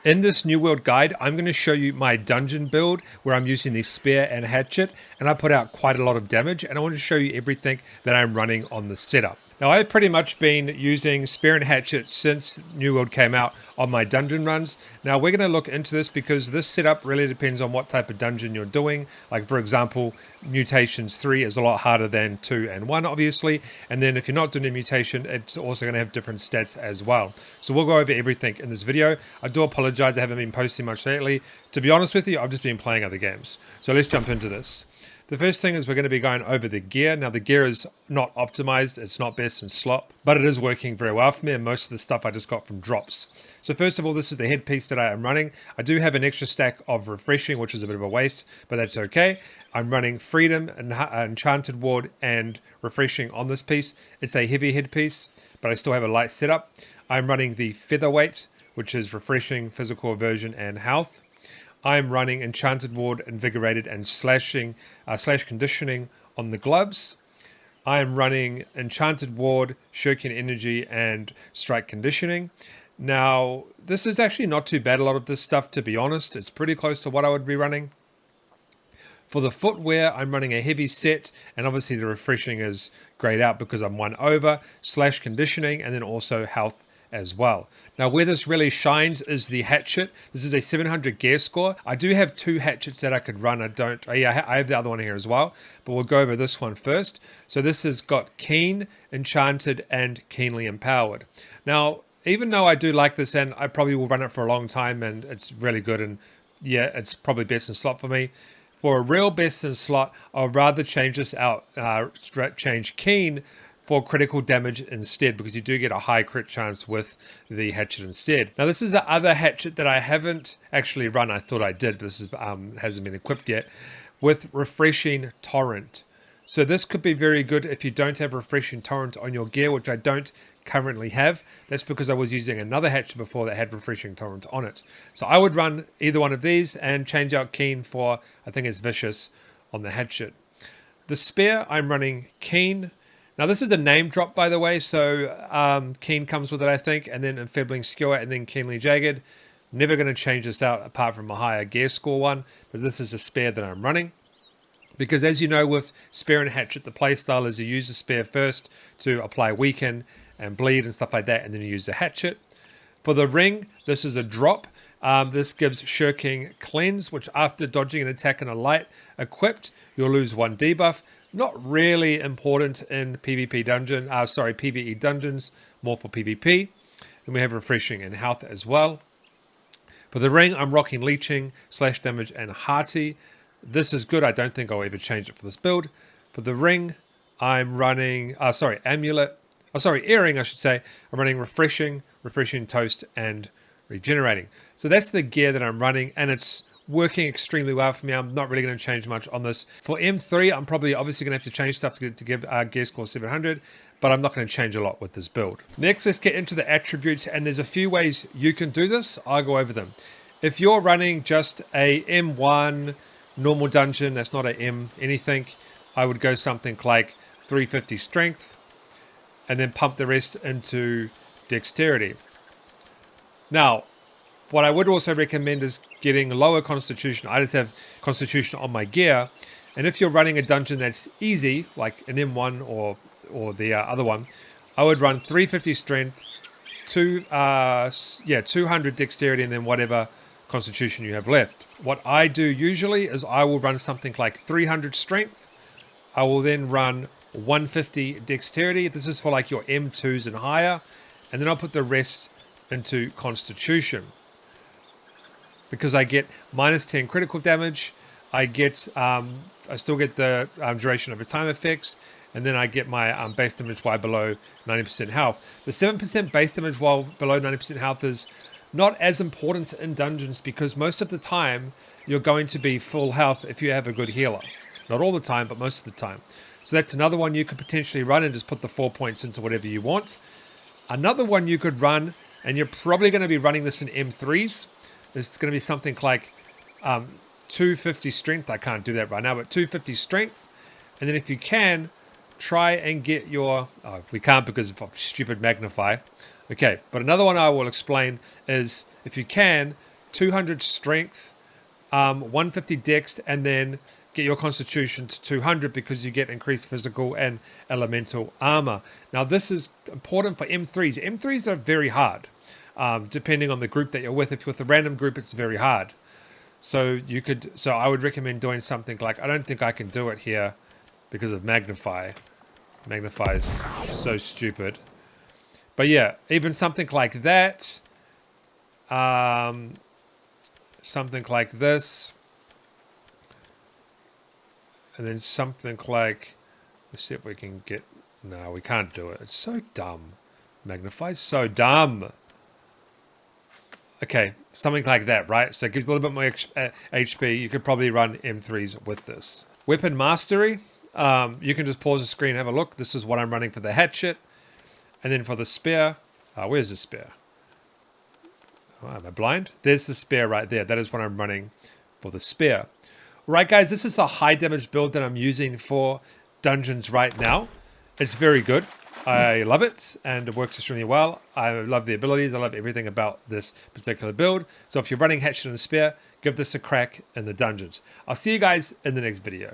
In this New World guide, I'm going to show you my dungeon build where I'm using the spear and hatchet, and I put out quite a lot of damage, and I want to show you everything that I'm running on the setup. Now, I've pretty much been using spear and hatchet since New World came out on my dungeon runs. Now, we're going to look into this because this setup really depends on what type of dungeon you're doing. Like, for example, Mutations 3 is a lot harder than 2 and 1, obviously. And then if you're not doing a mutation, it's also going to have different stats as well. So we'll go over everything in this video. I do apologize, I haven't been posting much lately. To be honest with you, I've just been playing other games. So let's jump into this. The first thing is we're going to be going over the gear. Now the gear is not optimized, it's not best in slot, but it is working very well for me, and most of the stuff I just got from drops. So first of all, this is the headpiece that I am running. I do have an extra stack of refreshing, which is a bit of a waste, but that's okay. I'm running freedom and enchanted ward and refreshing on this piece. It's a heavy headpiece, but I still have a light setup. I'm running the featherweight, which is refreshing, physical aversion, and health. I'm running Enchanted Ward, Invigorated, and slash conditioning on the gloves. I'm running Enchanted Ward, Shirking Energy, and Strike Conditioning. Now, this is actually not too bad, a lot of this stuff, to be honest. It's pretty close to what I would be running. For the footwear, I'm running a heavy set, and obviously the refreshing is grayed out because I'm 1 over, slash conditioning, and then also health as well. Now where this really shines is the hatchet. This is a 700 gear score. I do have 2 hatchets that I could run. I have the other one here as well, but we'll go over this one first. So this has got keen, enchanted, and keenly empowered. Now even though I do like this and I probably will run it for a long time and it's really good, and yeah, it's probably best in slot for me. For a real best in slot, I'll rather change this out, change keen for critical damage instead, because you do get a high crit chance with the hatchet instead. Now this is the other hatchet that I haven't actually run. I thought I did, but this is, hasn't been equipped yet, with refreshing torrent. So this could be very good if you don't have refreshing torrent on your gear, which I don't currently have. That's because I was using another hatchet before that had refreshing torrent on it. So I would run either one of these and change out keen for, I think it's vicious on the hatchet. The spear, I'm running keen. Now this is a name drop, by the way, so keen comes with it, I think, and then enfeebling skewer, and then keenly jagged. Never going to change this out apart from a higher gear score one, but this is the spear that I'm running. Because as you know, with spear and hatchet, the playstyle is you use the spear first to apply weaken and bleed and stuff like that, and then you use the hatchet. For the ring, this is a drop. This gives shirking cleanse, which after dodging an attack in a light equipped, you'll lose 1 debuff. Not really important in PvP dungeon, PvE dungeons, more for PvP. And we have refreshing and health as well. For the ring, I'm rocking leeching, slash damage, and hearty. This is good. I don't think I'll ever change it for this build. For the ring, I'm running, earring, I should say. I'm running refreshing toast, and regenerating. So that's the gear that I'm running, and it's working extremely well for me. I'm not really going to change much on this. For M3, I'm probably obviously going to have to change stuff to give gear score 700, but I'm not going to change a lot with this build. Next, let's get into the attributes, and there's a few ways you can do this. I'll go over them. If you're running just a M1 normal dungeon, that's not a M anything, I would go something like 350 strength, and then pump the rest into dexterity. Now, what I would also recommend is getting lower constitution. I just have constitution on my gear. And if you're running a dungeon that's easy, like an M1 or the other one, I would run 350 strength, 200 dexterity, and then whatever constitution you have left. What I do usually is I will run something like 300 strength. I will then run 150 dexterity. This is for like your M2s and higher. And then I'll put the rest into constitution, because I get minus 10 critical damage. I still get the duration over time effects, and then I get my base damage while below 90% health. The 7% base damage while below 90% health is not as important in dungeons, because most of the time you're going to be full health if you have a good healer. Not all the time, but most of the time. So that's another one you could potentially run, and just put the 4 points into whatever you want. Another one you could run, and you're probably going to be running this in M3s. It's going to be something like 250 strength. I can't do that right now, but 250 strength. And then if you can, try and get your... Oh, we can't because of stupid magnify. Okay, but another one I will explain is, if you can, 200 strength, 150 dex, and then get your constitution to 200 because you get increased physical and elemental armor. Now this is important for M3s. M3s are very hard, depending on the group that you're with. If you're with a random group, it's very hard. So I would recommend doing something like, I don't think I can do it here because of Magnify. Magnify is so stupid. But yeah, even something like that, something like this, and then something like, let's see if we can get, no, we can't do it. It's so dumb. Magnify is so dumb. Okay, something like that, right? So it gives a little bit more HP. You could probably run M3s with this. Weapon Mastery. You can just pause the screen and have a look. This is what I'm running for the Hatchet. And then for the Spear. Where's the Spear? Oh, am I blind? There's the Spear right there. That is what I'm running for the Spear. Right, guys, this is the high damage build that I'm using for dungeons right now. It's very good. I love it, and it works extremely well. I love the abilities. I love everything about this particular build. So if you're running Hatchet and Spear, give this a crack in the dungeons. I'll see you guys in the next video.